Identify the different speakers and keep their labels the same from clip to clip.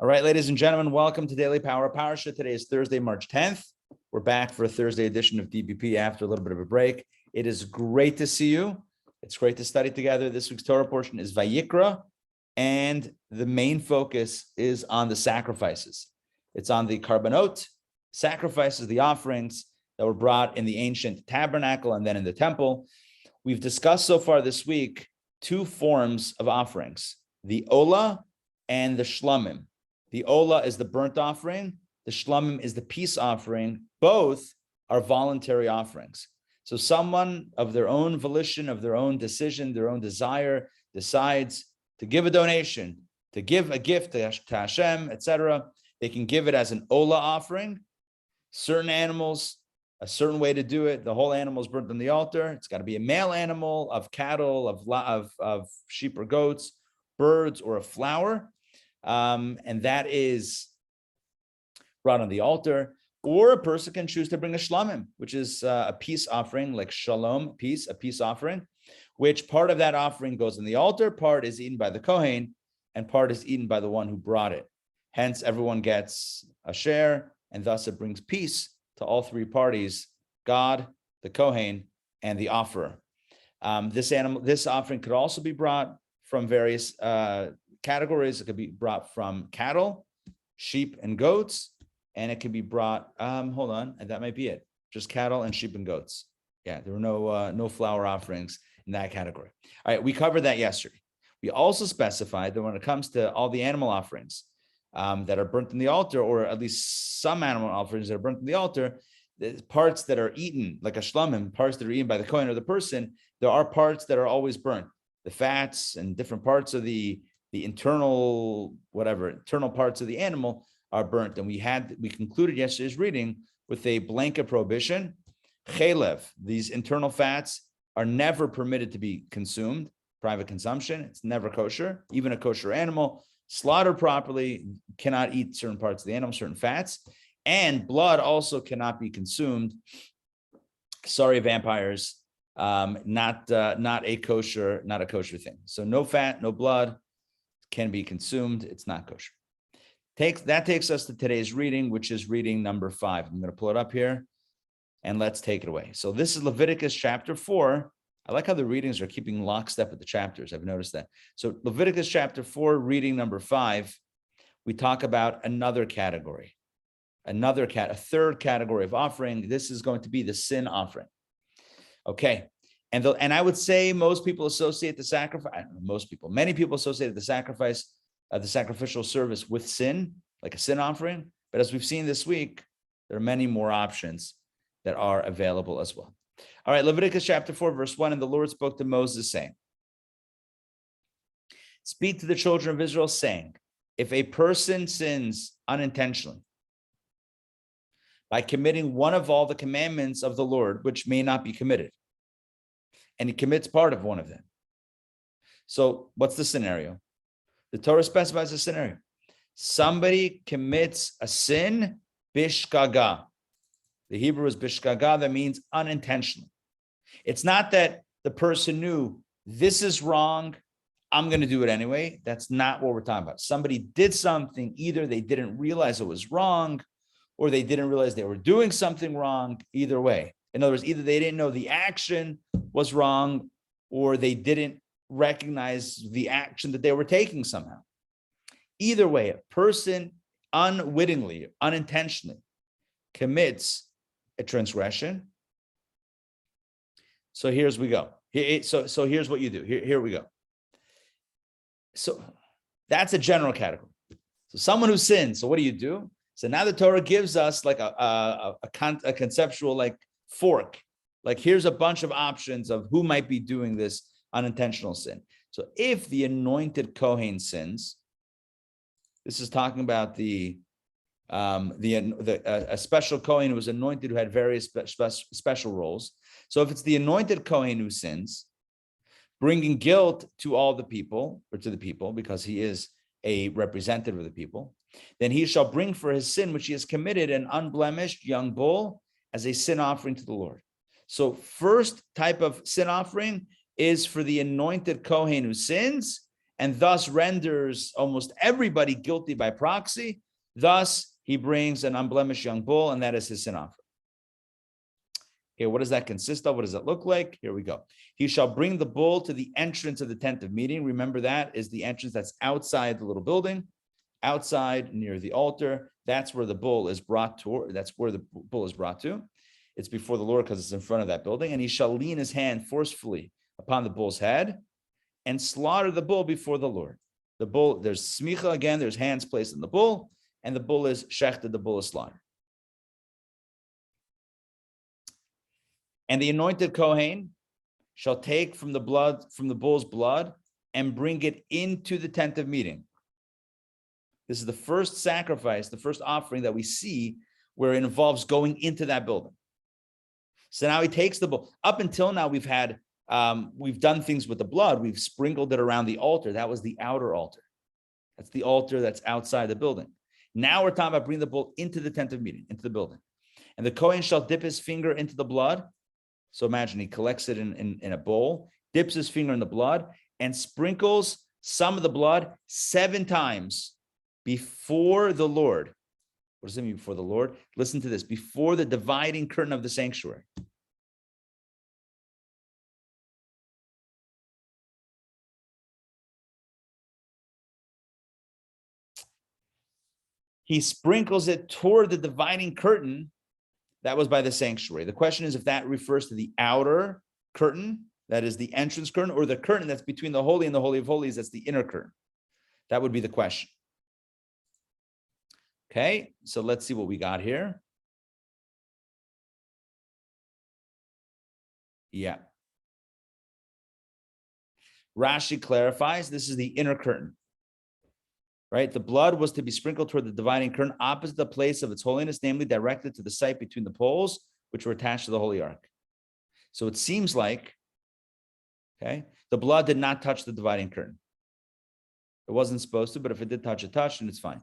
Speaker 1: All right, ladies and gentlemen, welcome to Daily Power Parsha. Today is Thursday, March 10th. We're back for a Thursday edition of DBP after a little bit of a break. It is great to see you. It's great to study together. This week's Torah portion is Vayikra, and the main focus is on the sacrifices. It's on the karbanot, sacrifices, the offerings that were brought in the ancient tabernacle and then in the temple. We've discussed so far this week two forms of offerings, the olah and the shlamim. The olah is the burnt offering. The shlamim is the peace offering. Both are voluntary offerings. So someone of their own volition, of their own decision, their own desire, decides to give a donation, to give a gift to Hashem, etc. They can give it as an olah offering. Certain animals, a certain way to do it. The whole animal is burnt on the altar. It's got to be a male animal, of cattle, of sheep or goats, birds, or a flower. And that is brought on the altar. Or a person can choose to bring a shlamim, which is a peace offering, like shalom, peace, a peace offering, which part of that offering goes on the altar, part is eaten by the Kohen, and part is eaten by the one who brought it. Hence, everyone gets a share, and thus it brings peace to all three parties, God, the Kohen, and the offerer. This offering could also be brought from various categories. It could be brought from cattle, sheep, and goats, and it can be brought, hold on, and that might be it. Just cattle and sheep and goats. Yeah, there were no flour offerings in that category. All right, we covered that yesterday. We also specified that when it comes to all the animal offerings that are burnt on the altar, or at least some animal offerings that are burnt on the altar, the parts that are eaten, like a shlamim, parts that are eaten by the Kohen or the person, there are parts that are always burnt. The fats and different parts of the internal, internal parts of the animal are burnt. And we concluded yesterday's reading with a blanket prohibition. Chelev, these internal fats are never permitted to be consumed, private consumption. It's never kosher. Even a kosher animal, slaughtered properly, cannot eat certain parts of the animal, certain fats. And blood also cannot be consumed. Sorry, vampires, not a kosher thing. So no fat, no blood can be consumed. It's not kosher. That takes us to today's reading, which is reading number 5. I'm going to pull it up here, and let's take it away. So this is Leviticus chapter 4. I like how the readings are keeping lockstep with the chapters. I've noticed that. So Leviticus chapter 4, reading number 5, we talk about another category, a third category of offering. This is going to be the sin offering. Okay. And I would say most people associate the sacrifice, many people associate the sacrifice, the sacrificial service with sin, like a sin offering. But as we've seen this week, there are many more options that are available as well. All right, Leviticus chapter 4, verse 1, and the Lord spoke to Moses, saying, speak to the children of Israel, saying, if a person sins unintentionally by committing one of all the commandments of the Lord, which may not be committed, and he commits part of one of them. So what's the scenario? The Torah specifies a scenario. Somebody commits a sin, bishkaga. The Hebrew is bishkaga, that means unintentionally. It's not that the person knew this is wrong, I'm going to do it anyway. That's not what we're talking about. Somebody did something, either they didn't realize it was wrong, or they didn't realize they were doing something wrong. Either way. In other words, either they didn't know the action was wrong, or they didn't recognize the action that they were taking somehow. Either way, a person unwittingly, unintentionally commits a transgression. So here's we go. So here's what you do. Here we go. So that's a general category. So someone who sins. So what do you do? So now the Torah gives us like a conceptual like fork. Like here's a bunch of options of who might be doing this unintentional sin. So if the anointed Kohen sins, this is talking about a special Kohen who was anointed, who had various special roles. So if it's the anointed Kohen who sins, bringing guilt to all the people, or to the people, because he is a representative of the people, then he shall bring for his sin which he has committed an unblemished young bull as a sin offering to the Lord. So first type of sin offering is for the anointed Kohen who sins, and thus renders almost everybody guilty by proxy. Thus, he brings an unblemished young bull, and that is his sin offering. Okay, what does that consist of? What does it look like? Here we go. He shall bring the bull to the entrance of the tent of meeting. Remember, that is the entrance that's outside the little building, outside near the altar. That's where the bull is brought to. That's where the bull is brought to. It's before the Lord because it's in front of that building. And he shall lean his hand forcefully upon the bull's head and slaughter the bull before the Lord. The bull, there's smicha again, there's hands placed on the bull, and the bull is shechted, the bull is slaughtered. And the anointed Kohen shall take from the blood, from the bull's blood, and bring it into the tent of meeting. This is the first sacrifice, the first offering that we see where it involves going into that building. So now he takes the bull. Up until now, we've done things with the blood. We've sprinkled it around the altar. That was the outer altar. That's the altar that's outside the building. Now we're talking about bringing the bull into the tent of meeting, into the building. And the Kohen shall dip his finger into the blood. So imagine he collects it in a bowl, dips his finger in the blood, and sprinkles some of the blood 7 times before the Lord. What does it mean before the Lord? Listen to this. Before the dividing curtain of the sanctuary. He sprinkles it toward the dividing curtain that was by the sanctuary. The question is if that refers to the outer curtain, that is the entrance curtain, or the curtain that's between the Holy and the Holy of Holies, that's the inner curtain. That would be the question. Okay, so let's see what we got here. Yeah. Rashi clarifies this is the inner curtain. Right? The blood was to be sprinkled toward the dividing curtain opposite the place of its holiness, namely directed to the site between the poles, which were attached to the Holy Ark. So it seems like, okay, the blood did not touch the dividing curtain. It wasn't supposed to, but if it did touch, it touched, and it's fine.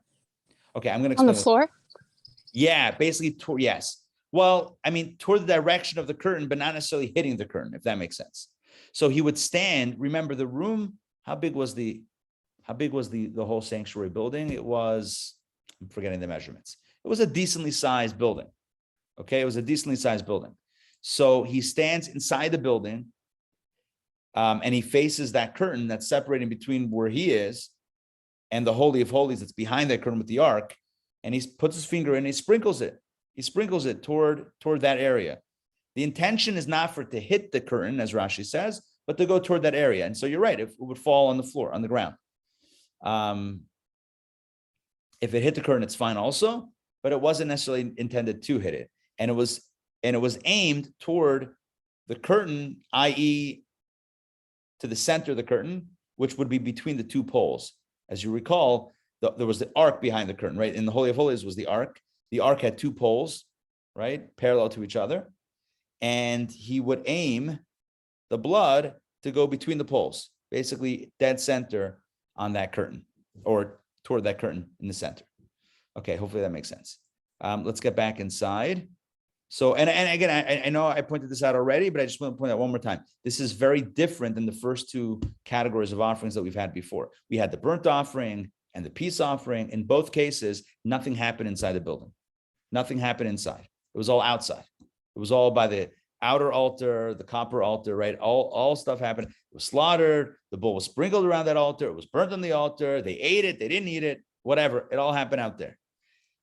Speaker 1: Okay, I'm going to explain.
Speaker 2: On the floor?
Speaker 1: Yeah, basically, yes. Well, I mean, toward the direction of the curtain, but not necessarily hitting the curtain, if that makes sense. So he would stand. Remember, the room, how big was the whole sanctuary building? It was, I'm forgetting the measurements. It was a decently sized building. Okay, it was a decently sized building. So he stands inside the building, and he faces that curtain that's separating between where he is and the Holy of Holies that's behind that curtain with the ark. And he puts his finger in, and he sprinkles it. He sprinkles it toward that area. The intention is not for it to hit the curtain, as Rashi says, but to go toward that area. And so you're right, it would fall on the floor, on the ground. If it hit the curtain, it's fine also, but it wasn't necessarily intended to hit it. And it was aimed toward the curtain, i.e., to the center of the curtain, which would be between the 2 poles. As you recall, there was the ark behind the curtain, right? In the Holy of Holies was the ark. The ark had 2 poles, right, parallel to each other. And he would aim the blood to go between the poles, basically dead center on that curtain, or toward that curtain in the center. Okay, hopefully that makes sense. Let's get back inside. So, and again, I know I pointed this out already, but I just want to point out one more time. This is very different than the first 2 categories of offerings that we've had before. We had the burnt offering and the peace offering. In both cases, nothing happened inside the building. Nothing happened inside. It was all outside. It was all by the outer altar, the copper altar, right? All stuff happened. It was slaughtered. The bull was sprinkled around that altar. It was burnt on the altar. They ate it. They didn't eat it. Whatever. It all happened out there.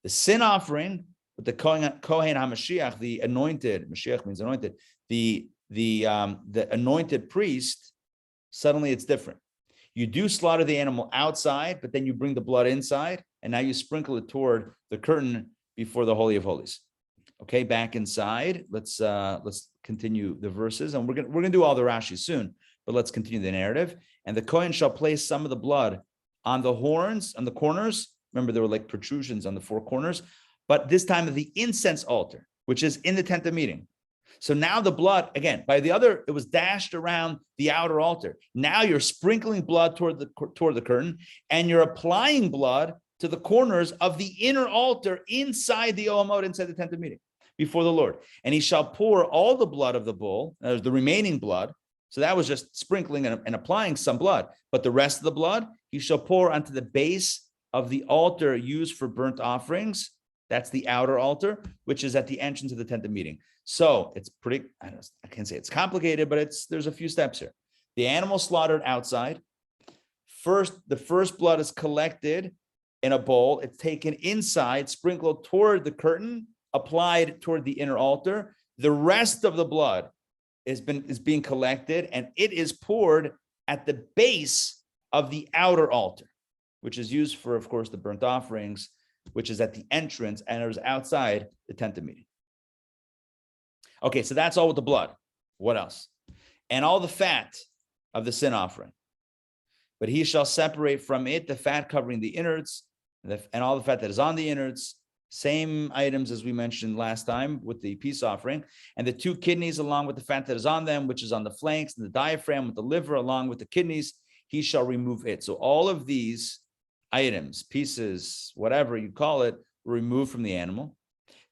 Speaker 1: The sin offering with the Kohen HaMashiach, the anointed, Mashiach means anointed, the anointed priest, suddenly it's different. You do slaughter the animal outside, but then you bring the blood inside, and now you sprinkle it toward the curtain before the Holy of Holies. Okay, back inside. Let's continue the verses, and we're gonna do all the Rashi soon, but let's continue the narrative. And the Kohen shall place some of the blood on the horns, on the corners. Remember, there were like protrusions on the 4 corners, but this time of the incense altar, which is in the tent of meeting. So now the blood, again, by the other, it was dashed around the outer altar. Now you're sprinkling blood toward the curtain, and you're applying blood to the corners of the inner altar inside the Ohamot, inside the tent of meeting, before the Lord. And he shall pour all the blood of the bull, the remaining blood. So that was just sprinkling and applying some blood. But the rest of the blood, he shall pour onto the base of the altar used for burnt offerings. That's the outer altar, which is at the entrance of the tent of meeting. So it's pretty, I can't say it's complicated, but there's a few steps here. The animal slaughtered outside. The first blood is collected in a bowl. It's taken inside, sprinkled toward the curtain, applied toward the inner altar. The rest of the blood is being collected, and it is poured at the base of the outer altar, which is used for, of course, the burnt offerings, which is at the entrance, and it was outside the tent of meeting. Okay, so that's all with the blood. What else? And all the fat of the sin offering. But he shall separate from it the fat covering the innards, and all the fat that is on the innards, same items as we mentioned last time with the peace offering, and the 2 kidneys along with the fat that is on them, which is on the flanks, and the diaphragm with the liver along with the kidneys, he shall remove it. So all of these items, pieces, whatever you call it, were removed from the animal,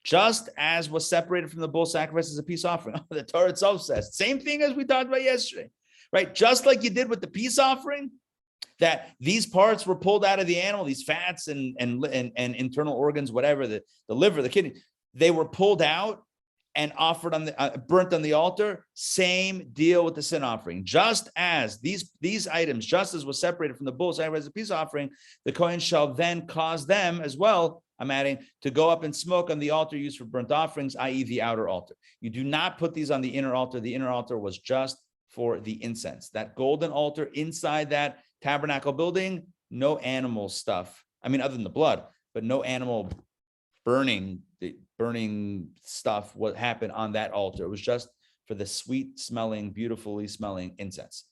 Speaker 1: just as was separated from the bull sacrifice as a peace offering. The Torah itself says, same thing as we talked about yesterday, right? Just like you did with the peace offering, that these parts were pulled out of the animal, these fats and internal organs, whatever, the liver, the kidney, they were pulled out and offered on the burnt on the altar. Same deal with the sin offering. Just as these items, just as was separated from the bull sacrifice as a peace offering, the Kohen shall then cause them as well, I'm adding, to go up and smoke on the altar used for burnt offerings, i.e. the outer altar. You do not put these on the inner altar. The inner altar was just for the incense. That golden altar inside that tabernacle building, no animal stuff. I mean, other than the blood, but no animal burning stuff. What happened on that altar? It was just for the sweet smelling, beautifully smelling incense.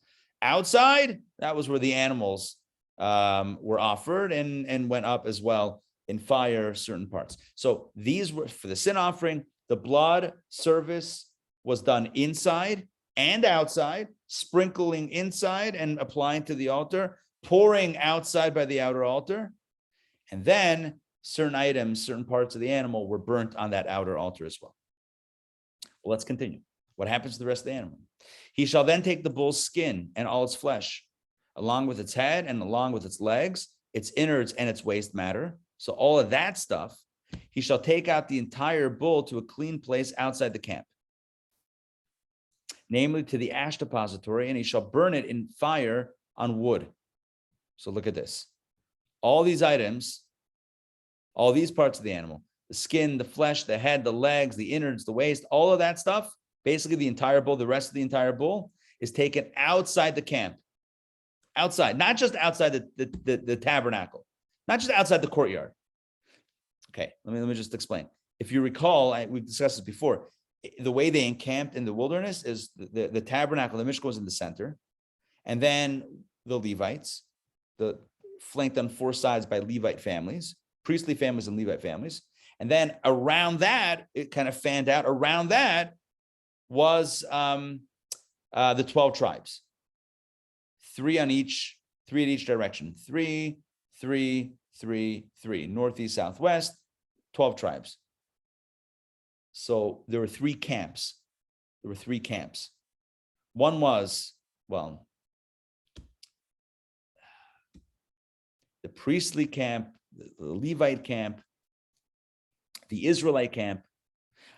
Speaker 1: Outside, that was where the animals were offered and went up as well in fire, certain parts. So these were for the sin offering. The blood service was done inside and outside, sprinkling inside and applying to the altar, pouring outside by the outer altar. And then certain items, certain parts of the animal were burnt on that outer altar as well. Well, let's continue. What happens to the rest of the animal? He shall then take the bull's skin and all its flesh, along with its head and along with its legs, its innards and its waste matter. So all of that stuff, he shall take out the entire bull to a clean place outside the camp, namely to the Ash Depository, and he shall burn it in fire on wood. So look at this. All these items, all these parts of the animal, the skin, the flesh, the head, the legs, the innards, the waist, all of that stuff, basically the entire bull, the rest of the entire bull is taken outside the camp. Outside, not just outside the tabernacle, not just outside the courtyard. Okay, let me just explain. If you recall, we've discussed this before. The way they encamped in the wilderness is the tabernacle, the Mishkan was in the center, and then the Levites, flanked on 4 sides by Levite families, priestly families and Levite families. And then around that, it kind of fanned out. Around that was the 12 tribes, 3 at each direction, 3, 3, 3, 3, northeast, southwest, 12 tribes. So there were 3 camps. One was, well, the priestly camp, the Levite camp, the Israelite camp.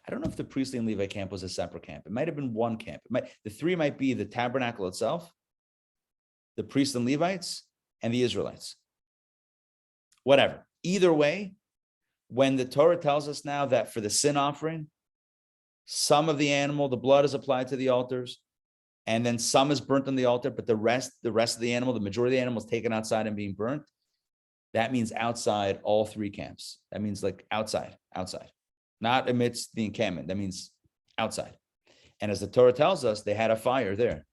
Speaker 1: I don't know if the priestly and Levite camp was a separate camp. It might have been one camp. The 3 might be the tabernacle itself, the priests and Levites, and the Israelites. Whatever. Either way, when the Torah tells us now that for the sin offering, some of the animal, the blood is applied to the altars, and then some is burnt on the altar, but the rest of the animal, the majority of the animal is taken outside and being burnt. That means outside all 3 camps. That means like outside, not amidst the encampment. That means outside. And as the Torah tells us, they had a fire there.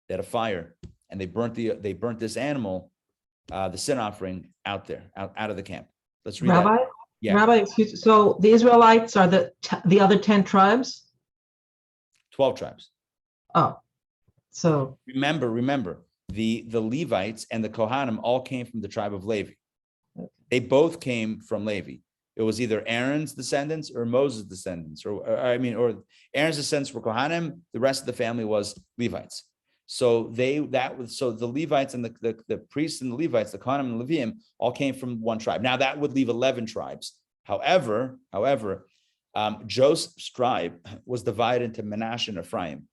Speaker 1: They had a fire, and they burnt this animal, the sin offering, out there, out of the camp. Let's read
Speaker 2: Rabbi?
Speaker 1: that. Yeah.
Speaker 2: Rabbi, excuse me. So the Israelites are the other 10 tribes?
Speaker 1: 12 tribes.
Speaker 2: Oh, so
Speaker 1: remember, the Levites and the Kohanim all came from the tribe of Levi. They both came from Levi. It was either Aaron's descendants or Moses' descendants, or Aaron's descendants were Kohanim. The rest of the family was Levites. So the Levites and the priests and the Levites, the Kohanim and Leviim, all came from one tribe. Now that would leave 11 tribes. However, Joseph's tribe was divided into Manasseh and Ephraim.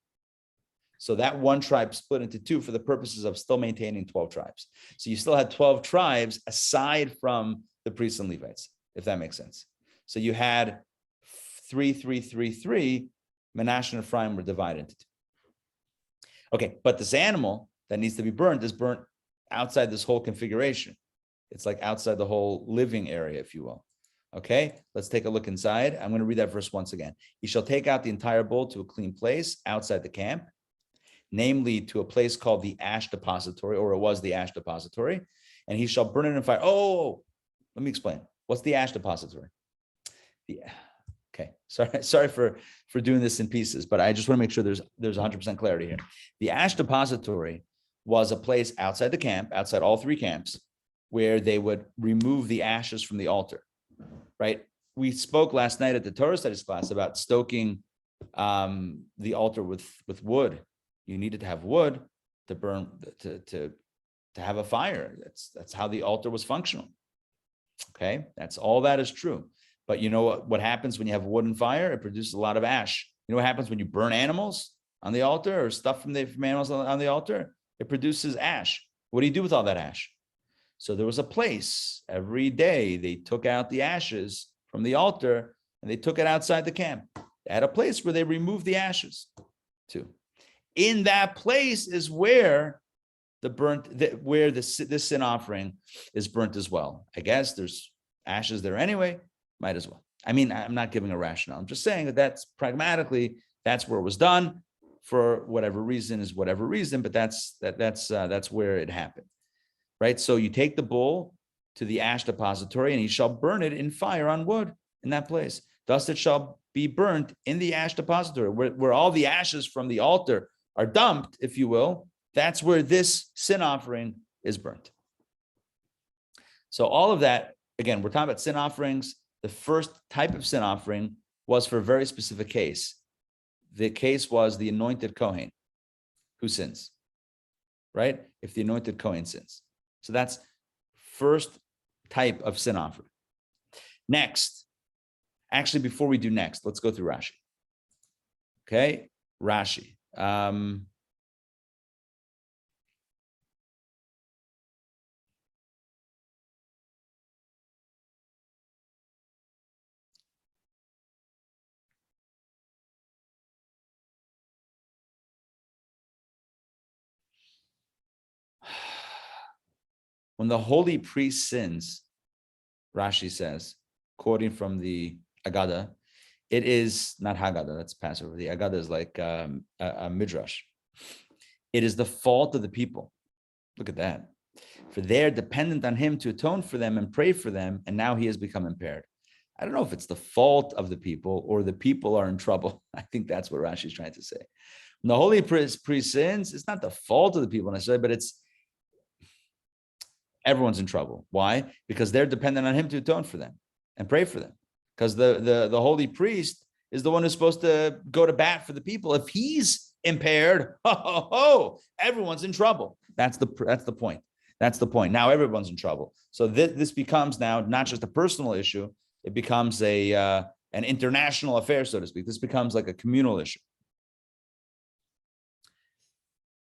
Speaker 1: So that one tribe split into two for the purposes of still maintaining 12 tribes. So you still had 12 tribes aside from the priests and Levites, if that makes sense. So you had 3, Manasseh and Ephraim were divided into two. Okay, but this animal that needs to be burnt is burnt outside this whole configuration. It's like outside the whole living area, if you will. Okay, let's take a look inside. I'm going to read that verse once again. He shall take out the entire bull to a clean place outside the camp, namely to a place called the Ash Depository, or it was the Ash Depository, and he shall burn it in fire. Oh, let me explain. What's the Ash Depository? Okay, sorry for doing this in pieces, but I just want to make sure there's 100% clarity here. The Ash Depository was a place outside the camp, outside all three camps, where they would remove the ashes from the altar, right? We spoke last night at the Torah studies class about stoking the altar with wood. You needed to have wood to burn, to have a fire. That's how the altar was functional. Okay, that's all that is true. But you know what happens when you have wood and fire? It produces a lot of ash. You know what happens when you burn animals on the altar or stuff from animals on the altar? It produces ash. What do you do with all that ash? So there was a place every day they took out the ashes from the altar and they took it outside the camp. They had a place where they removed the ashes too. In that place is where this sin offering is burnt as well. I guess there's ashes there anyway. Might as well. I mean, I'm not giving a rationale. I'm just saying that's pragmatically, that's where it was done for whatever reason, but that's where it happened, right? So you take the bull to the Ash Depository and he shall burn it in fire on wood in that place. Thus it shall be burnt in the Ash Depository, where all the ashes from the altar are dumped, if you will. That's where this sin offering is burnt. So all of that, again, we're talking about sin offerings. The first type of sin offering was for a very specific case. The case was the anointed Kohen who sins, right? If the anointed Kohen sins. So that's first type of sin offering. Next, actually, before we do next, let's go through Rashi. Okay, Rashi. When the holy priest sins, Rashi says, quoting from the Agada, it is not Haggadah, that's Passover. The Agada is like a midrash. It is the fault of the people. Look at that. For they're dependent on him to atone for them and pray for them, and now he has become impaired. I don't know if it's the fault of the people or the people are in trouble. I think that's what Rashi is trying to say. When the holy priest sins, it's not the fault of the people necessarily, but it's everyone's in trouble. Why? Because they're dependent on him to atone for them and pray for them. Because the holy priest is the one who's supposed to go to bat for the people. If he's impaired, everyone's in trouble. That's the point. That's the point. Now everyone's in trouble. So this becomes now not just a personal issue. It becomes an international affair, so to speak. This becomes like a communal issue.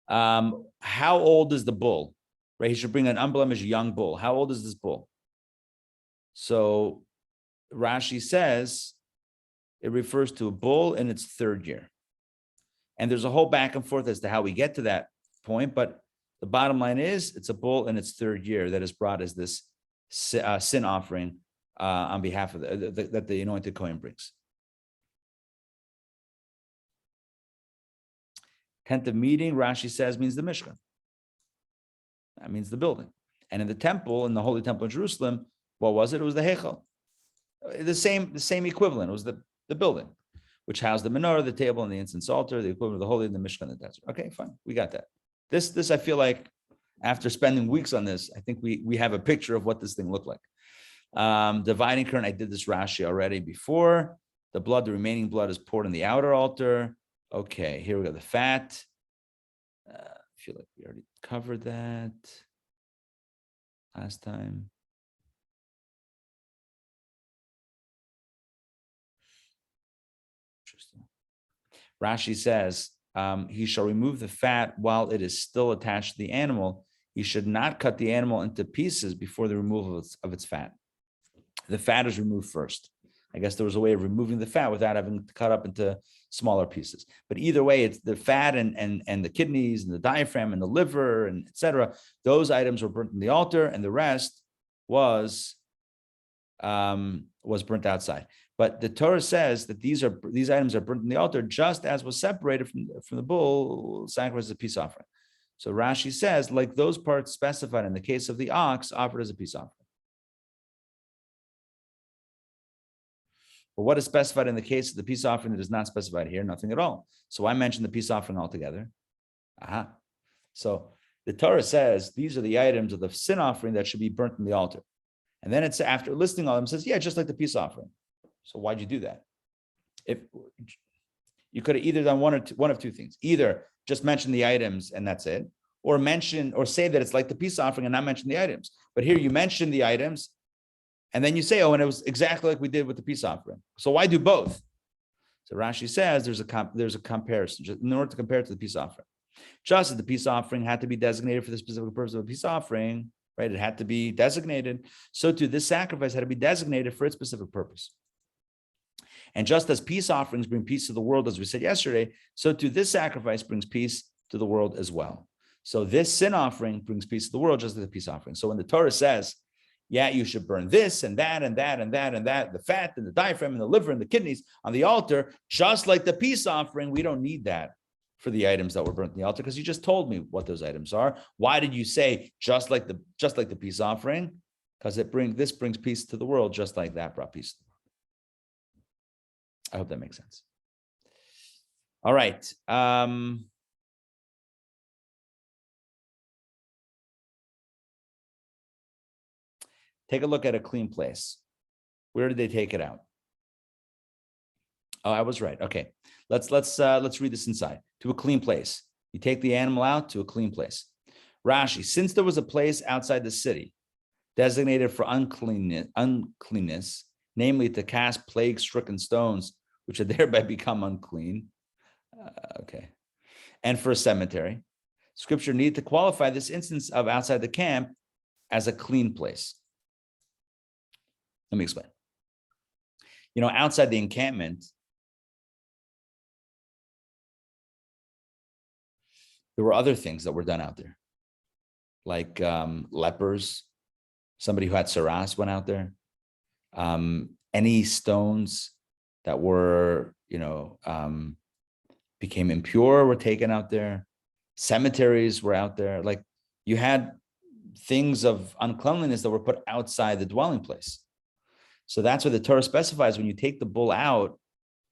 Speaker 1: How old is the bull? Right, he should bring an unblemished young bull. How old is this bull? So Rashi says it refers to a bull in its third year. And there's a whole back and forth as to how we get to that point, but the bottom line is it's a bull in its third year that is brought as this sin offering on behalf of that the anointed Kohen brings. 10th of meeting, Rashi says, means the Mishkan. That means the building. And in the temple, in the holy temple in Jerusalem, what was it? It was the Heichal. The same equivalent. It was the building, which housed the menorah, the table, and the incense altar, the equivalent of the holy and the Mishkan in the desert. Okay, fine. We got that. This I feel like after spending weeks on this, I think we have a picture of what this thing looked like. Dividing current, I did this Rashi already before. The remaining blood is poured on the outer altar. Okay, here we go. The fat. feel like we already covered that last time. Interesting. Rashi says, he shall remove the fat while it is still attached to the animal. He should not cut the animal into pieces before the removal of its fat. The fat is removed first. I guess there was a way of removing the fat without having to cut up into smaller pieces. But either way, it's the fat and the kidneys and the diaphragm and the liver and etc. Those items were burnt in the altar, and the rest was burnt outside. But the Torah says that these items are burnt in the altar, just as was separated from the bull sacrificed as a peace offering. So Rashi says, like those parts specified in the case of the ox, offered as a peace offering. But what is specified in the case of the peace offering that is not specified here? Nothing at all. So I mentioned the peace offering altogether. So the Torah says these are the items of the sin offering that should be burnt in the altar. And then it's after listing all of them, says, yeah, just like the peace offering. So why'd you do that? If you could have either done one of two things: either just mention the items and that's it, or say that it's like the peace offering and not mention the items. But here you mention the items, and then you say, oh, and it was exactly like we did with the peace offering. So why do both? So Rashi says there's a comparison in order to compare it to the peace offering. Just as the peace offering had to be designated for the specific purpose of a peace offering, right? It had to be designated. So too, this sacrifice had to be designated for its specific purpose. And just as peace offerings bring peace to the world, as we said yesterday, so too this sacrifice brings peace to the world as well. So this sin offering brings peace to the world, just as the peace offering. So when the Torah says, yeah, you should burn this and that and that and that and that, the fat and the diaphragm and the liver and the kidneys on the altar, just like the peace offering, we don't need that for the items that were burnt in the altar, because you just told me what those items are. Why did you say just like the peace offering? Because this brings peace to the world, just like that brought peace to the world. I hope that makes sense. All right. Take a look at a clean place. Where did they take it out? Oh, I was right. Okay. Let's read this inside. To a clean place. You take the animal out to a clean place. Rashi, since there was a place outside the city designated for uncleanness, namely to cast plague-stricken stones, which had thereby become unclean. Okay. And for a cemetery, Scripture needed to qualify this instance of outside the camp as a clean place. Let me explain. Outside the encampment, there were other things that were done out there, like lepers, somebody who had saras went out there, any stones that were, became impure were taken out there. Cemeteries were out there. Like you had things of uncleanliness that were put outside the dwelling place. So that's what the Torah specifies. When you take the bull out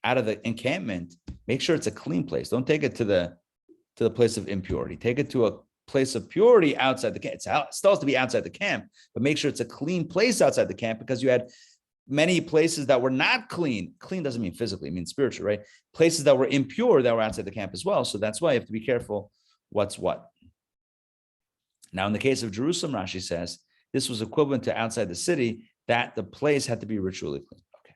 Speaker 1: of the encampment, make sure it's a clean place. Don't take it to the place of impurity. Take it to a place of purity outside the camp. It still has to be outside the camp, but make sure it's a clean place outside the camp, because you had many places that were not clean. Clean doesn't mean physically, it means spiritual, right? Places that were impure that were outside the camp as well. So that's why you have to be careful what's what. Now, in the case of Jerusalem, Rashi says, this was equivalent to outside the city, that the place had to be ritually clean. Okay.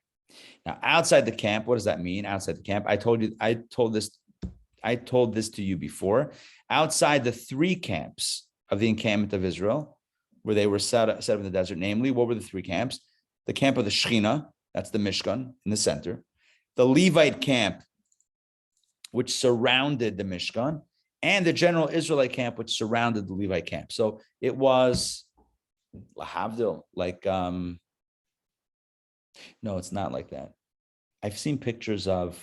Speaker 1: Now, outside the camp, what does that mean? Outside the camp, I told this to you before. Outside the three camps of the encampment of Israel, where they were set up in the desert, namely, what were the three camps? The camp of the Shechina, that's the Mishkan in the center. The Levite camp, which surrounded the Mishkan, and the general Israelite camp, which surrounded the Levite camp. So it was lahavdil, like, no, it's not like that. I've seen pictures of,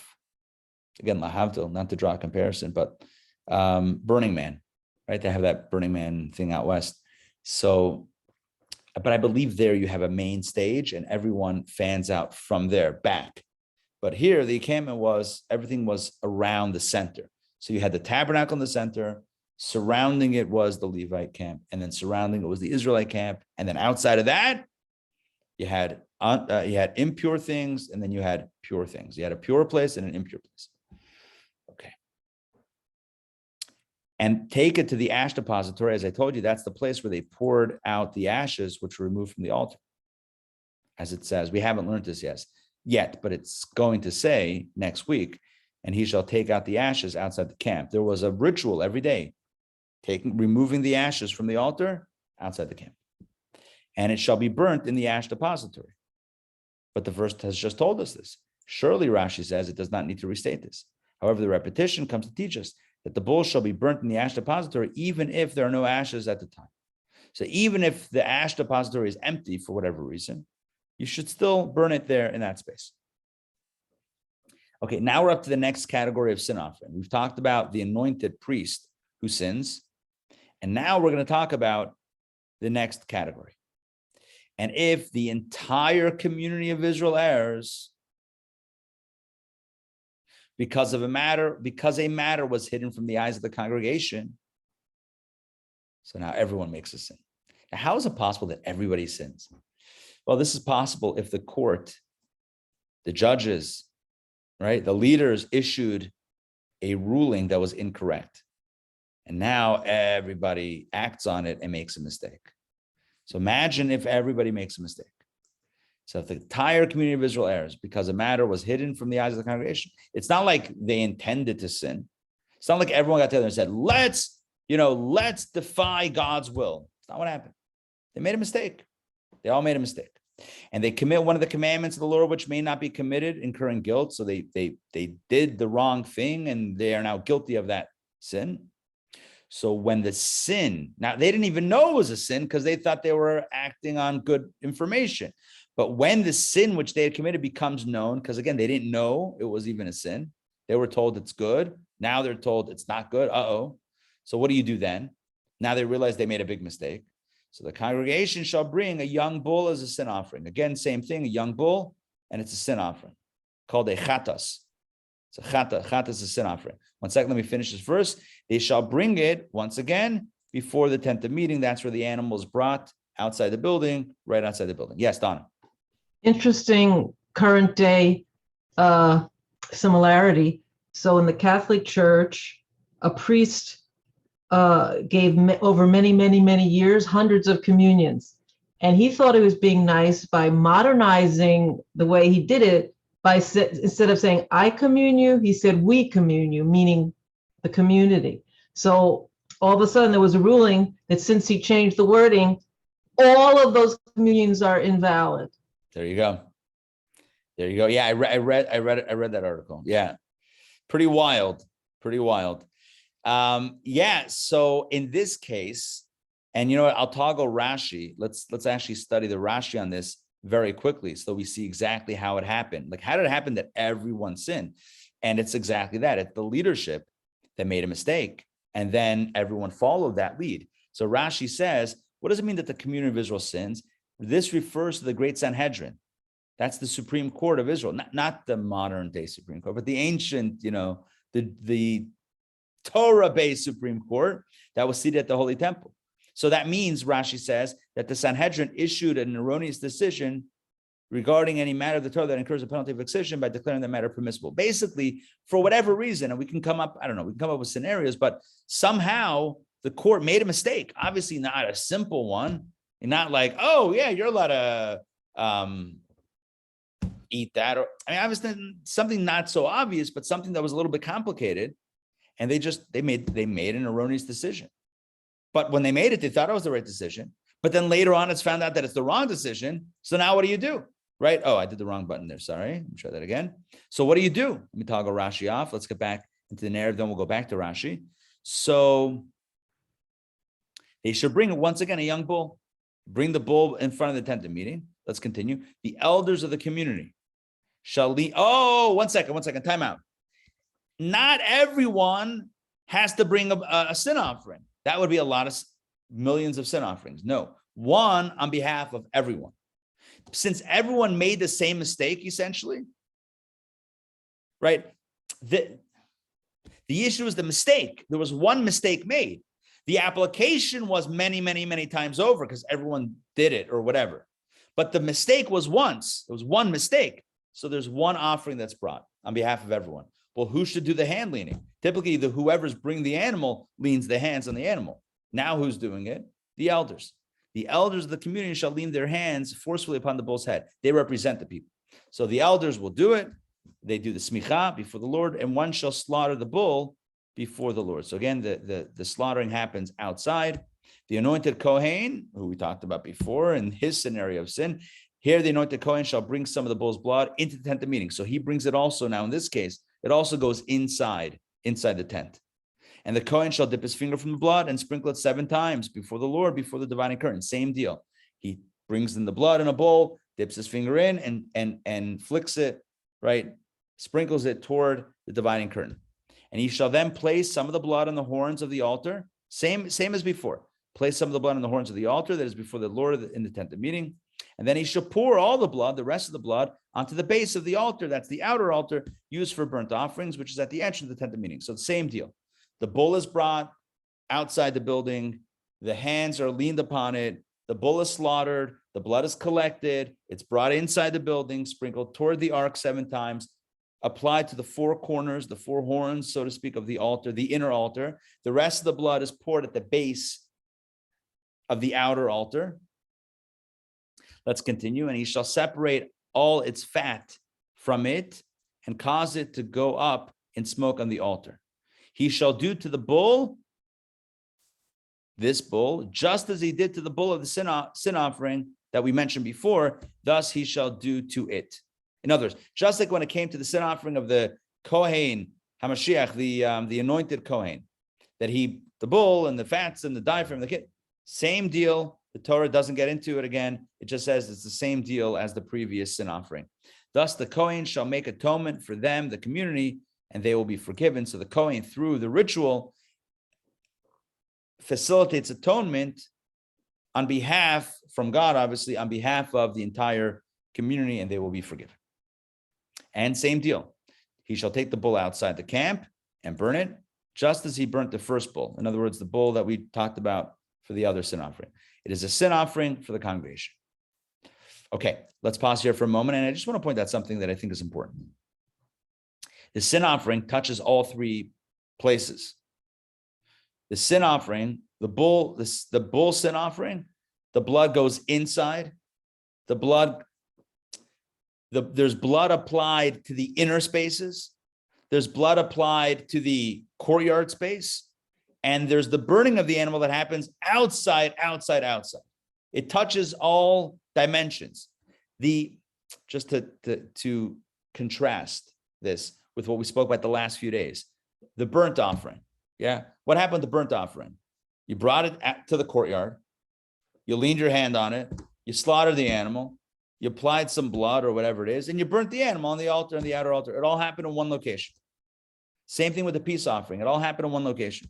Speaker 1: again, lahavdil, not to draw a comparison, but Burning Man, right? They have that Burning Man thing out west. So, but I believe there you have a main stage and everyone fans out from there back. But here the encampment everything was around the center. So you had the tabernacle in the center, surrounding it was the Levite camp, and then surrounding it was the Israelite camp. And then outside of that, you had impure things, and then you had pure things. You had a pure place and an impure place. Okay. and take it to the Ash Depository. As I told you, that's the place where they poured out the ashes, which were removed from the altar. As it says, we haven't learned this yet, but it's going to say next week, and he shall take out the ashes outside the camp. There was a ritual every day, removing the ashes from the altar outside the camp. And it shall be burnt in the Ash Depository. But the verse has just told us this. Surely, Rashi says, it does not need to restate this. However, the repetition comes to teach us that the bull shall be burnt in the Ash Depository, even if there are no ashes at the time. So even if the Ash Depository is empty for whatever reason, you should still burn it there in that space. Okay, now we're up to the next category of sin offering. We've talked about the anointed priest who sins, and now we're going to talk about the next category. And if the entire community of Israel errs because a matter was hidden from the eyes of the congregation, so now everyone makes a sin. Now, how is it possible that everybody sins? Well, this is possible if the court, the judges, right, the leaders issued a ruling that was incorrect. And now everybody acts on it and makes a mistake. So imagine if everybody makes a mistake. So if the entire community of Israel errs because a matter was hidden from the eyes of the congregation, it's not like they intended to sin. It's not like everyone got together and said, let's defy God's will. It's not what happened. They made a mistake. They all made a mistake. And they commit one of the commandments of the Lord, which may not be committed, incurring guilt. So they did the wrong thing and they are now guilty of that sin. So when the sin, now they didn't even know it was a sin because they thought they were acting on good information. But when the sin which they had committed becomes known, because again, they didn't know it was even a sin. They were told it's good. Now they're told it's not good. So what do you do then? Now they realize they made a big mistake. So the congregation shall bring a young bull as a sin offering. Again, same thing, a young bull, and it's a sin offering called a chatas. It's a chata. Chata is a sin offering. 1 second, let me finish this verse. They shall bring it once again before the tent of meeting. That's where the animal is brought outside the building, right outside the building. Yes, Donna.
Speaker 2: Interesting current day similarity. So in the Catholic Church, a priest gave over many years, hundreds of communions. And he thought he was being nice by modernizing the way he did it by instead of saying, I commune you, he said, we commune you, meaning the community. So all of a sudden there was a ruling that since he changed the wording, all of those communions are invalid.
Speaker 1: There you go. Yeah, I read that article. Yeah. Pretty wild. So in this case, and you know what, I'll toggle Rashi. Let's actually study the Rashi on this very quickly so we see exactly how it happened. Like, how did it happen that everyone sinned? And it's exactly that. It's the leadership that made a mistake, and then everyone followed that lead. So Rashi says, what does it mean that the community of Israel sins? This refers to the great Sanhedrin. That's the Supreme Court of Israel, not the modern day Supreme Court, but the ancient, the Torah-based Supreme Court that was seated at the Holy Temple. So that means, Rashi says, that the Sanhedrin issued an erroneous decision regarding any matter of the Torah that incurs a penalty of excision by declaring the matter permissible. Basically, for whatever reason, and we can come up with scenarios, but somehow the court made a mistake. Obviously not a simple one, and not like, oh yeah, you're allowed to eat that. Or obviously something not so obvious, but something that was a little bit complicated. And they made an erroneous decision. But when they made it, they thought it was the right decision. But then later on, it's found out that it's the wrong decision. So now what do you do? Right? Oh, I did the wrong button there. Sorry. Let me try that again. So what do you do? Let me toggle Rashi off. Let's get back into the narrative. Then we'll go back to Rashi. So they should bring, once again, a young bull. Bring the bull in front of the tent of meeting. Let's continue. The elders of the community shall lead. Oh, one second. Time out. Not everyone has to bring a sin offering. That would be a lot of millions of sin offerings. No, one on behalf of everyone. Since everyone made the same mistake, essentially, right? The issue is the mistake. There was one mistake made. The application was many times over because everyone did it or whatever. But the mistake was once. It was one mistake. So there's one offering that's brought on behalf of everyone. Well, who should do the hand leaning? Typically, whoever's bringing the animal leans the hands on the animal. Now who's doing it? The elders. The elders of the community shall lean their hands forcefully upon the bull's head. They represent the people. So the elders will do it. They do the smicha before the Lord, and one shall slaughter the bull before the Lord. So again, the slaughtering happens outside. The anointed Kohen, who we talked about before in his scenario of sin, here the anointed Kohen shall bring some of the bull's blood into the tent of meeting. So he brings it also now in this case, it also goes inside the tent. And the Kohen shall dip his finger from the blood and sprinkle it 7 times before the Lord, before the dividing curtain. Same deal. He brings in the blood in a bowl, dips his finger in and flicks it, right? Sprinkles it toward the dividing curtain. And he shall then place some of the blood on the horns of the altar. Same as before. Place some of the blood on the horns of the altar that is before the Lord in the tent of meeting. And then he shall pour all the blood, the rest of the blood, onto the base of the altar. That's the outer altar used for burnt offerings, which is at the entrance of the tent of meeting. So the same deal. The bull is brought outside the building. The hands are leaned upon it. The bull is slaughtered. The blood is collected. It's brought inside the building, sprinkled toward the ark 7 times, applied to the 4 corners, the 4 horns, so to speak, of the altar, the inner altar. The rest of the blood is poured at the base of the outer altar. Let's continue. And he shall separate all its fat from it and cause it to go up in smoke on the altar. He shall do to the bull, this bull, just as he did to the bull of the sin offering that we mentioned before, thus he shall do to it. In other words, just like when it came to the sin offering of the Kohen HaMashiach, the anointed Kohen, that the bull and the fats and the diaphragm, the kid, same deal. The Torah doesn't get into it again. It just says it's the same deal as the previous sin offering. Thus the Kohen shall make atonement for them, the community, and they will be forgiven. So the Kohen, through the ritual, facilitates atonement on behalf, from God, obviously, on behalf of the entire community, and they will be forgiven. And same deal. He shall take the bull outside the camp and burn it, just as he burnt the first bull. In other words, the bull that we talked about for the other sin offering. It is a sin offering for the congregation. Okay, let's pause here for a moment. And I just want to point out something that I think is important. The sin offering touches all 3 places. The sin offering, the bull sin offering, the blood goes inside. There's blood applied to the inner spaces. There's blood applied to the courtyard space. And there's the burning of the animal that happens outside. It touches all dimensions. Just to contrast this with what we spoke about the last few days, the burnt offering. Yeah. What happened to the burnt offering? You brought it to the courtyard. You leaned your hand on it. You slaughtered the animal. You applied some blood or whatever it is, and you burnt the animal on the altar and the outer altar. It all happened in one location. Same thing with the peace offering. It all happened in one location.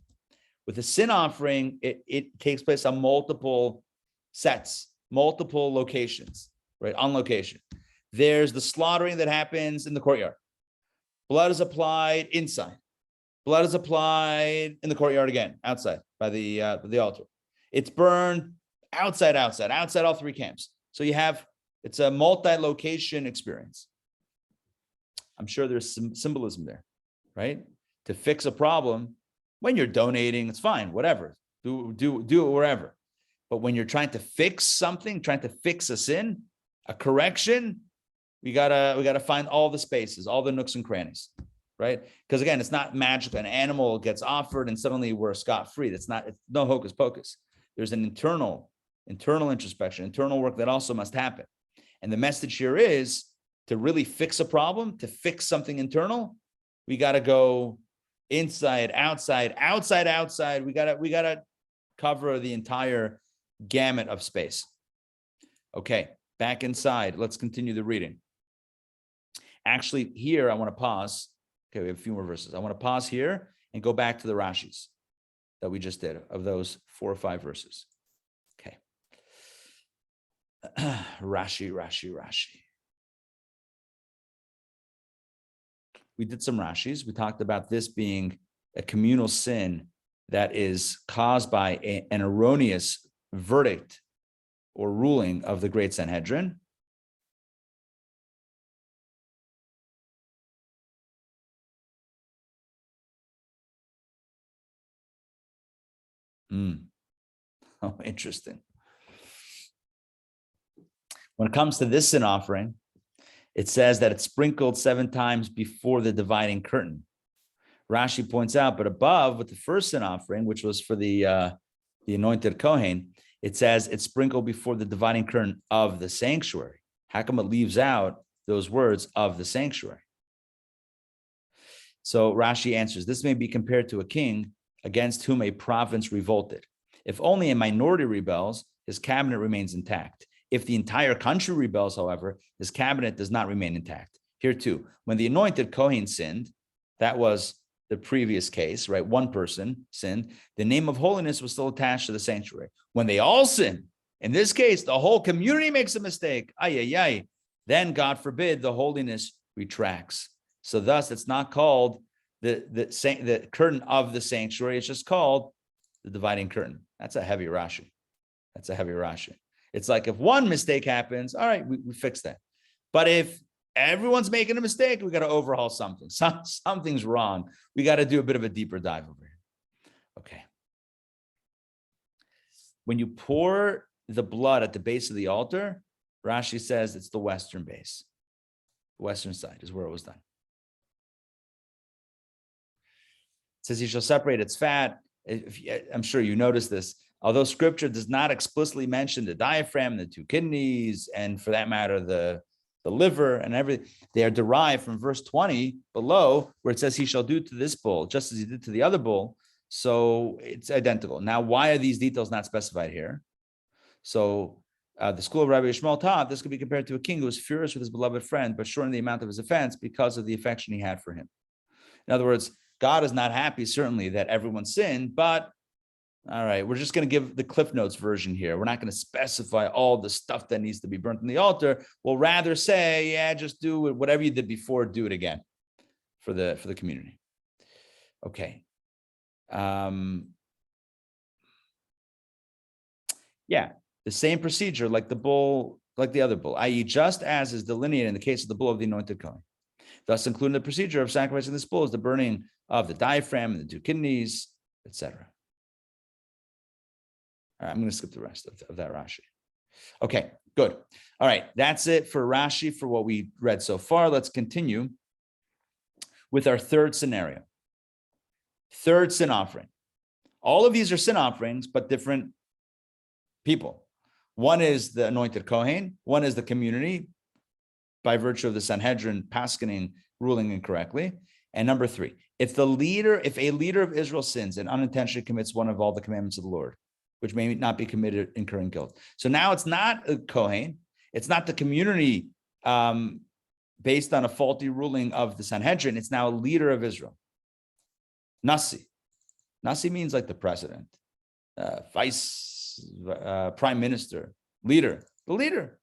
Speaker 1: With the sin offering, it takes place on multiple sets, multiple locations, right? On location. There's the slaughtering that happens in the courtyard. Blood is applied inside. Blood is applied in the courtyard again, outside by the altar. It's burned outside all 3 camps. So it's a multi-location experience. I'm sure there's some symbolism there, right? To fix a problem. When you're donating, it's fine, whatever. Do it wherever. But when you're trying to fix something, trying to fix a sin, a correction, we gotta find all the spaces, all the nooks and crannies, right? Because again, it's not magic. An animal gets offered and suddenly we're scot-free. It's no hocus pocus. There's an internal introspection, internal work that also must happen. And the message here is to really fix a problem, to fix something internal, we got to go inside, outside. We gotta cover the entire gamut of space. Okay, back inside. Let's continue the reading. Actually, here I want to pause. Okay, we have a few more verses. I want to pause here and go back to the Rashis that we just did of those 4 or 5 verses. Okay. Rashi. We did some Rashis. We talked about this being a communal sin that is caused by an erroneous verdict or ruling of the Great Sanhedrin. Oh, interesting. When it comes to this sin offering, it says that it's sprinkled 7 times before the dividing curtain. Rashi points out, but above with the first sin offering, which was for the anointed Kohen, it says it's sprinkled before the dividing curtain of the sanctuary. How come it leaves out those words of the sanctuary? So Rashi answers, this may be compared to a king against whom a province revolted. If only a minority rebels, his cabinet remains intact. If the entire country rebels, however, his cabinet does not remain intact. Here too, when the anointed Kohen sinned, that was the previous case, right? One person sinned. The name of holiness was still attached to the sanctuary. When they all sin, in this case, the whole community makes a mistake. Then, God forbid, the holiness retracts. So thus, it's not called the curtain of the sanctuary. It's just called the dividing curtain. That's a heavy Rashi. It's like if one mistake happens, all right, we fix that. But if everyone's making a mistake, we got to overhaul something. Something's wrong. We got to do a bit of a deeper dive over here. Okay. When you pour the blood at the base of the altar, Rashi says it's the western base. The western side is where it was done. It says he shall separate its fat. I'm sure you noticed this. Although scripture does not explicitly mention the diaphragm, the 2 kidneys, and for that matter, the liver and everything, they are derived from verse 20 below, where it says he shall do to this bull, just as he did to the other bull. So it's identical. Now, why are these details not specified here? So the school of Rabbi Yishmael taught this could be compared to a king who was furious with his beloved friend, but shortened the amount of his offense because of the affection he had for him. In other words, God is not happy, certainly, that everyone sinned, but all right, we're just going to give the Cliff Notes version here. We're not going to specify all the stuff that needs to be burnt on the altar. We'll rather say, yeah, just do it, whatever you did before, do it again for the community. Okay. Yeah, the same procedure like the bull, like the other bull, i.e., just as is delineated in the case of the bull of the anointed Kohen. Thus, including the procedure of sacrificing this bull is the burning of the diaphragm and the 2 kidneys, etc. All right, I'm going to skip the rest of that Rashi. Okay, good. All right, that's it for Rashi for what we read so far. Let's continue with our third scenario. Third sin offering. All of these are sin offerings, but different people. One is the anointed Kohen. One is the community by virtue of the Sanhedrin paskening, ruling incorrectly. And number 3, if a leader of Israel sins and unintentionally commits one of all the commandments of the Lord, which may not be committed, incurring guilt. So now it's not a Kohen, it's not the community based on a faulty ruling of the Sanhedrin, it's now a leader of Israel. Nasi. Nasi means like the president, vice, prime minister, leader, the leader.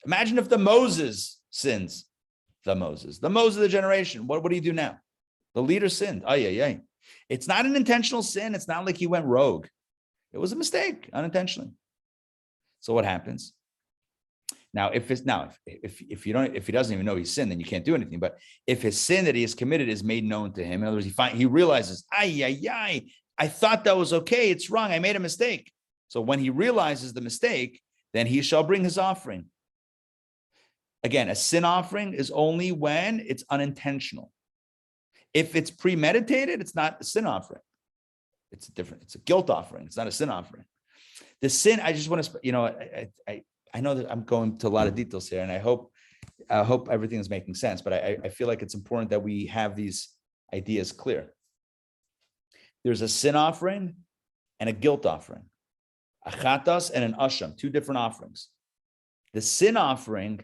Speaker 1: Imagine if the Moses sins, the Moses of the generation. What do you do now? The leader sinned. It's not an intentional sin. It's not like he went rogue. It was a mistake, unintentionally. So what happens? Now, if he doesn't even know he sinned, then you can't do anything. But if his sin that he has committed is made known to him, in other words, he realizes, I thought that was okay. It's wrong. I made a mistake. So when he realizes the mistake, then he shall bring his offering. Again, a sin offering is only when it's unintentional. If it's premeditated, it's not a sin offering. It's a guilt offering. It's not a sin offering. The sin, I just want to, I know that I'm going to a lot of details here, and I hope everything is making sense, but I feel like it's important that we have these ideas clear. There's a sin offering and a guilt offering. A chatas and an asham, 2 different offerings. The sin offering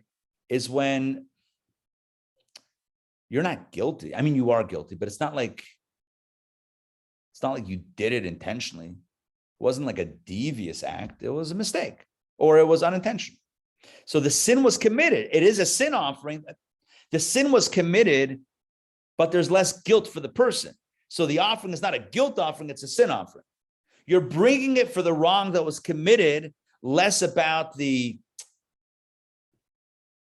Speaker 1: is when you're not guilty. I mean, you are guilty, but it's not like you did it intentionally. It wasn't like a devious act. It was a mistake, or it was unintentional. So the sin was committed. It is a sin offering. The sin was committed, but there's less guilt for the person. So the offering is not a guilt offering. It's a sin offering. You're bringing it for the wrong that was committed, less about the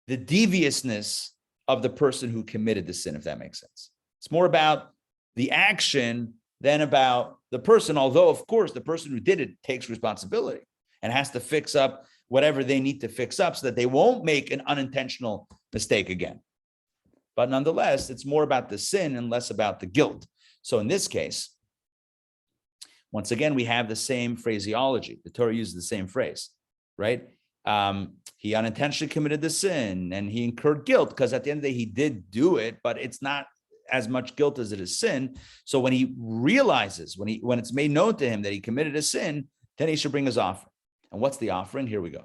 Speaker 1: deviousness of the person who committed the sin, if that makes sense. It's more about the action than about the person, although of course the person who did it takes responsibility and has to fix up whatever they need to fix up so that they won't make an unintentional mistake again. But nonetheless, it's more about the sin and less about the guilt. So in this case, once again, we have the same phraseology. The Torah uses the same phrase, right? He unintentionally committed the sin and he incurred guilt because at the end of the day, he did do it, but it's not as much guilt as it is sin. So when he realizes, when it's made known to him that he committed a sin, then he should bring his offering. And what's the offering? Here we go.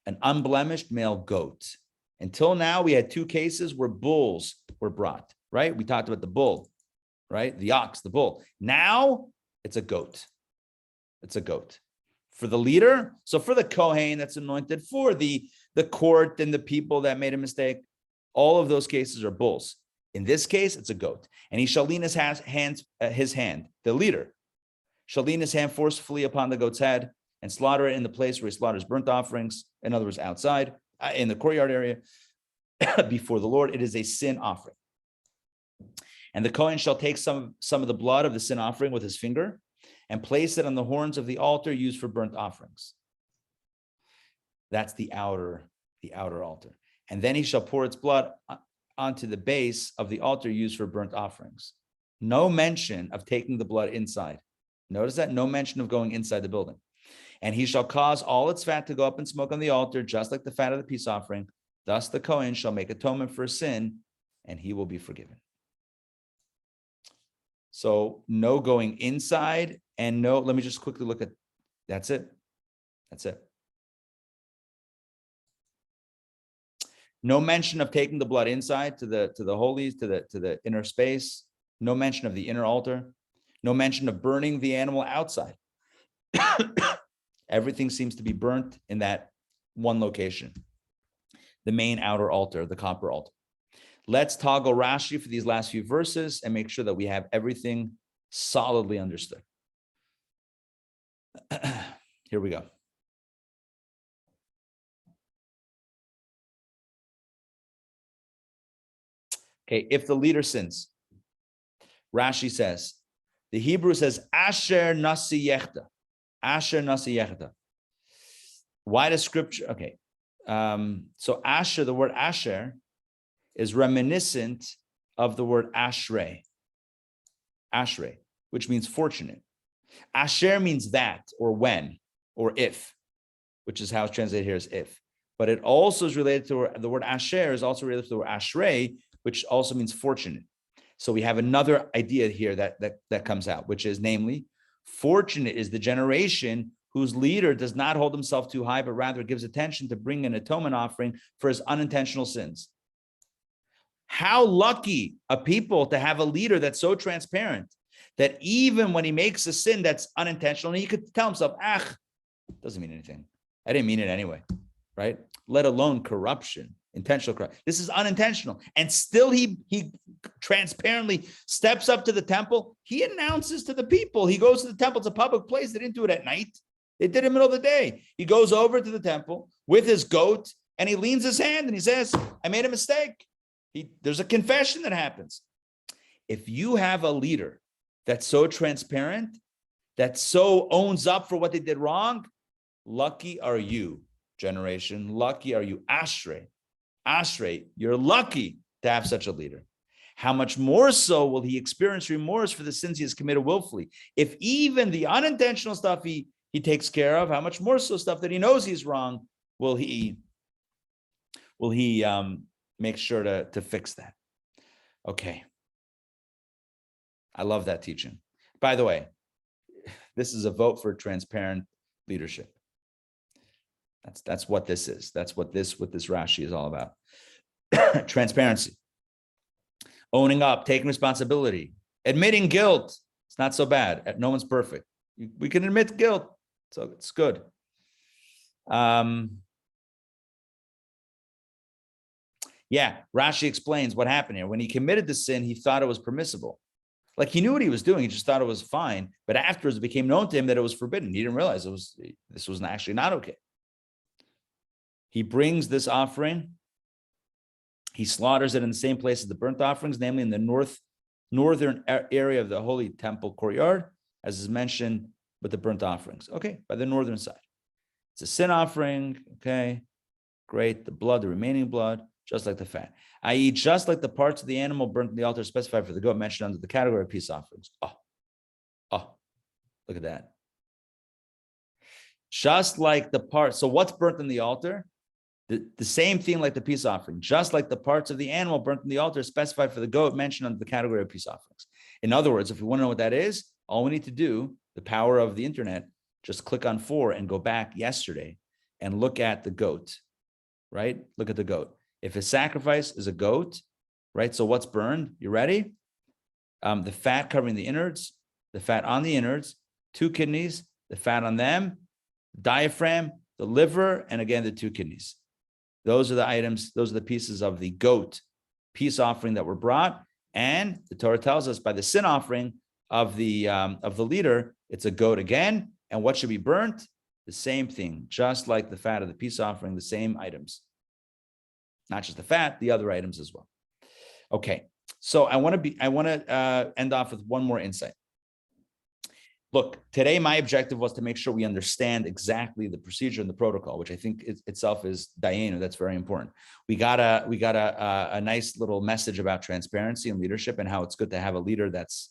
Speaker 1: An unblemished male goat. Until now, we had two cases where bulls were brought, right? We talked about the bull, right? The ox, the bull. Now it's a goat. It's a goat. For the leader, so for the Kohen that's anointed, for the court and the people that made a mistake, all of those cases are bulls. In this case, it's a goat. And he shall lean his hand, the leader, shall lean his hand forcefully upon the goat's head and slaughter it in the place where he slaughters burnt offerings, in other words, outside, in the courtyard area, before the Lord. It is a sin offering. And the Kohen shall take some of the blood of the sin offering with his finger and place it on the horns of the altar used for burnt offerings. That's the outer altar. And then he shall pour its blood onto the base of the altar used for burnt offerings. No mention of taking the blood inside. Notice that, no mention of going inside the building. And he shall cause all its fat to go up in smoke on the altar, just like the fat of the peace offering. Thus the Kohen shall make atonement for sin, and he will be forgiven. So no going inside, and no, let me just quickly look at, that's it. That's it. No mention of taking the blood inside to the holies, to the inner space. No mention of the inner altar. No mention of burning the animal outside. Everything seems to be burnt in that one location. The main outer altar, the copper altar. Let's toggle Rashi for these last few verses and make sure that we have everything solidly understood. Here we go. Okay, if the leader sins, Rashi says, the Hebrew says, Asher nasi yechta. Asher nasi yechta. Why does scripture, okay. So Asher, the word Asher, is reminiscent of the word Ashrei. Ashrei, which means fortunate. Asher means that, or when, or if, which is how it's translated here as if. But it also is related to, the word Asher is also related to the word Ashrei, which also means fortunate. So we have another idea here that comes out, which is namely, fortunate is the generation whose leader does not hold himself too high, but rather gives attention to bring an atonement offering for his unintentional sins. How lucky a people to have a leader that's so transparent that even when he makes a sin that's unintentional, he could tell himself, doesn't mean anything. I didn't mean it anyway, right? Let alone corruption, intentional corruption. This is unintentional. And still he transparently steps up to the temple. He announces to the people, he goes to the temple. It's a public place. They didn't do it at night. They did it in the middle of the day. He goes over to the temple with his goat and he leans his hand and he says, I made a mistake. There's a confession that happens. If you have a leader that's so transparent, that so owns up for what they did wrong, lucky are you, generation. Lucky are you, Ashrei. Ashrei, you're lucky to have such a leader. How much more so will he experience remorse for the sins he has committed willfully? If even the unintentional stuff he takes care of, how much more so stuff that he knows he's wrong will he make sure to fix that? Okay. I love that teaching. By the way, this is a vote for transparent leadership. That's what this is. That's what this Rashi is all about. Transparency. Owning up, taking responsibility, admitting guilt. It's not so bad. No one's perfect. We can admit guilt, so it's good. Yeah, Rashi explains what happened here. When he committed the sin, he thought it was permissible. Like he knew what he was doing. He just thought it was fine. But afterwards, it became known to him that it was forbidden. He didn't realize this was actually not okay. He brings this offering. He slaughters it in the same place as the burnt offerings, namely in the northern area of the holy temple courtyard. as is mentioned with the burnt offerings. Okay, by the northern side. It's a sin offering. Okay, great. The blood, the remaining blood, just like the fat, i.e., just like the parts of the animal burnt in the altar specified for the goat mentioned under the category of peace offerings. Oh, look at that. Just like the parts. So what's burnt in the altar? The same thing like the peace offering, just like the parts of the animal burnt in the altar specified for the goat mentioned under the category of peace offerings. In other words, if we want to know what that is, all we need to do, the power of the internet, just click on 4 and go back yesterday and look at the goat, right? Look at the goat. If a sacrifice is a goat, right? So what's burned? You ready? The fat covering the innards, the fat on the innards, 2 kidneys, the fat on them, diaphragm, the liver, and again, the 2 kidneys. Those are the items, those are the pieces of the goat peace offering that were brought. And the Torah tells us by the sin offering of the leader, it's a goat again. And what should be burnt? The same thing, just like the fat of the peace offering, the same items. Not just the fat, the other items as well. Okay, so I want to end off with one more insight. Look, today my objective was to make sure we understand exactly the procedure and the protocol, which I think itself is dayenu. That's very important. We got a nice little message about transparency and leadership and how it's good to have a leader that's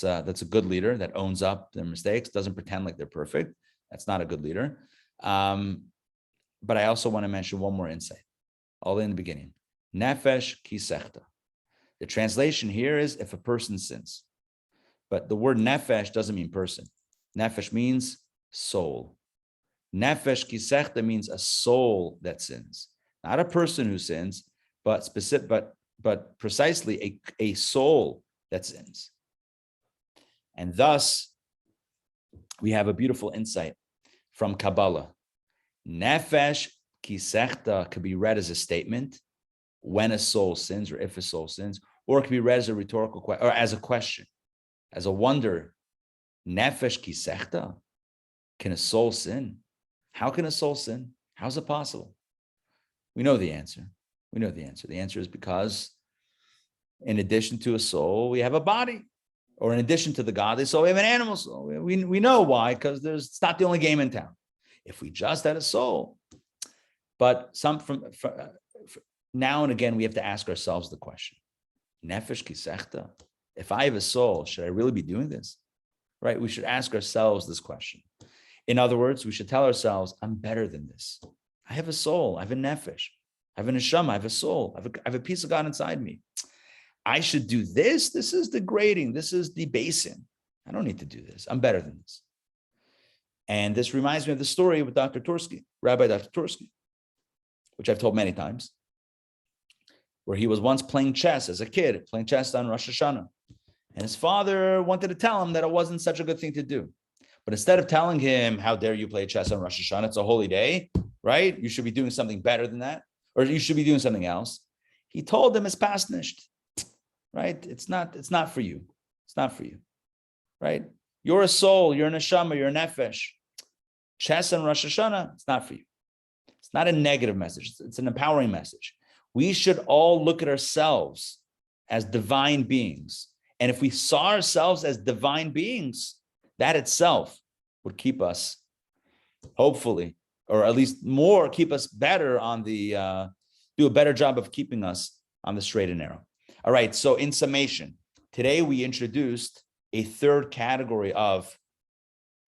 Speaker 1: a good leader that owns up their mistakes, doesn't pretend like they're perfect. That's not a good leader. But I also want to mention one more insight, all in the beginning. Nefesh ki sechta. The translation here is if a person sins. But the word nefesh doesn't mean person. Nefesh means soul. Nefesh ki sechta means a soul that sins, not a person who sins, but precisely a soul that sins. And thus, we have a beautiful insight from Kabbalah. Nefesh ki sechta could be read as a statement when a soul sins or if a soul sins, or it could be read as a rhetorical question or as a question. As a wonder, nefesh ki sechta, can a soul sin? How can a soul sin? How's it possible? We know the answer. We know the answer. The answer is because in addition to a soul, we have a body. Or in addition to the godly soul, we have an animal soul. We know why, because it's not the only game in town. If we just had a soul. But now and again, we have to ask ourselves the question, nefesh ki sechta, if I have a soul, should I really be doing this? Right? We should ask ourselves this question. In other words, we should tell ourselves, I'm better than this. I have a soul. I have a nefesh. I have a neshama. I have a soul. I have a piece of God inside me. I should do this. This is degrading. This is debasing. I don't need to do this. I'm better than this. And this reminds me of the story with Dr. Tursky, Rabbi Dr. Tursky, which I've told many times, where he was once playing chess as a kid, playing chess on Rosh Hashanah. And his father wanted to tell him that it wasn't such a good thing to do. But instead of telling him, how dare you play chess on Rosh Hashanah, it's a holy day, right? You should be doing something better than that, or you should be doing something else. He told him it's pasnished, right? It's not for you. It's not for you, right? You're a soul, you're a neshama, you're a nefesh. Chess on Rosh Hashanah, it's not for you. It's not a negative message. It's an empowering message. We should all look at ourselves as divine beings. And if we saw ourselves as divine beings, that itself would keep us, hopefully, or at least more, keep us better on the, do a better job of keeping us on the straight and narrow. All right, so in summation, today we introduced a third category of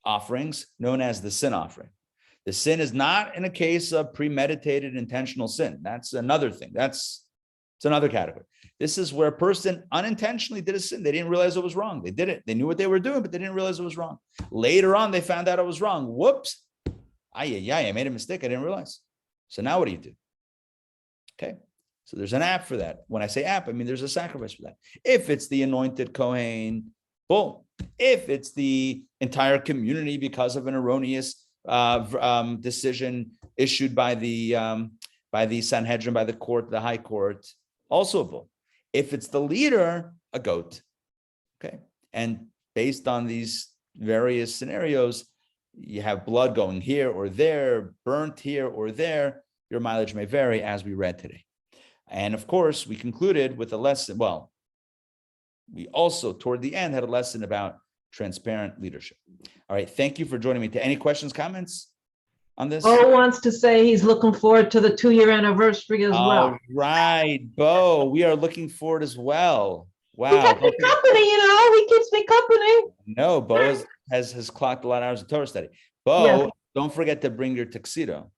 Speaker 1: offerings known as the sin offering. The sin is not in a case of premeditated intentional sin. That's another thing. It's another category. This is where a person unintentionally did a sin. They didn't realize it was wrong. They did it. They knew what they were doing, but they didn't realize it was wrong. Later on, they found out it was wrong. Whoops. I made a mistake. I didn't realize. So now what do you do? Okay. So there's an app for that. When I say app, I mean there's a sacrifice for that. If it's the anointed Kohen, boom. If it's the entire community because of an erroneous decision issued by the Sanhedrin, by the court, the high court, also a bull. If it's the leader, a goat. Okay. And based on these various scenarios, you have blood going here or there, burnt here or there. Your mileage may vary, as we read today. And of course, we concluded with a lesson. Well, we also, toward the end, had a lesson about transparent leadership. All right. Thank you for joining me. Any questions, comments on this?
Speaker 2: Bo wants to say he's looking forward to the 2-year anniversary as well.
Speaker 1: All right, Bo, we are looking forward as well.
Speaker 2: He
Speaker 1: Wow.
Speaker 2: kept me company, he keeps me company.
Speaker 1: No, Bo has clocked a lot of hours of Torah study. Bo,
Speaker 2: Yes.
Speaker 1: don't forget to bring your tuxedo.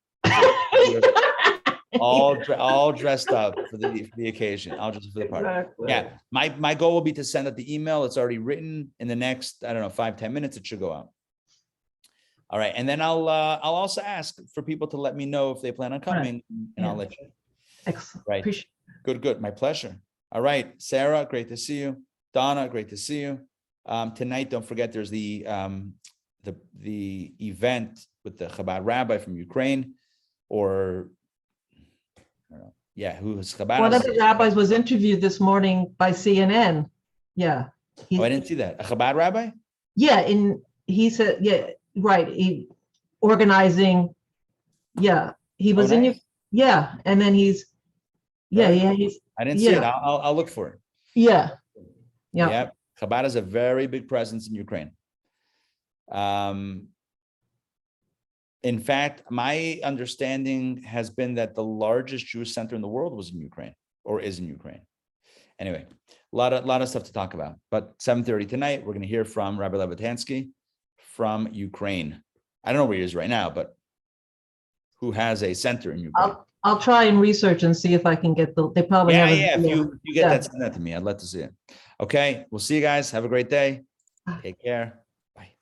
Speaker 1: all dressed up for the occasion. I'll just for the party.
Speaker 2: Exactly.
Speaker 1: Yeah, my goal will be to send out the email. It's already written. In the next, I don't know, 5-10 minutes, it should go out. All right, and then I'll also ask for people to let me know if they plan on coming, and I'll let you.
Speaker 2: Excellent.
Speaker 1: Right.
Speaker 2: Appreciate
Speaker 1: Good. My pleasure. All right, Sarah, great to see you. Donna, great to see you. Tonight, don't forget, there's the event with the Chabad rabbi from Ukraine, or I don't know. Yeah, who is Chabad?
Speaker 2: One of the rabbis was interviewed this morning by CNN. Yeah.
Speaker 1: I didn't see that. A Chabad rabbi?
Speaker 2: Yeah, he said, yeah, right. He organizing. Yeah, he was in. Yeah, and then he's. Yeah, he's.
Speaker 1: I didn't see it. I'll look for it.
Speaker 2: Yeah.
Speaker 1: Yep. Chabad is a very big presence in Ukraine. In fact, my understanding has been that the largest Jewish center in the world was in Ukraine, or is in Ukraine. Anyway, a lot of stuff to talk about. But 7:30 tonight, we're going to hear from Rabbi Levitansky from Ukraine. I don't know where he is right now, but who has a center in Ukraine?
Speaker 2: I'll try and research and see if I can get they probably have
Speaker 1: If you get that, send that to me. I'd love to see it. Okay, we'll see you guys. Have a great day. Take care.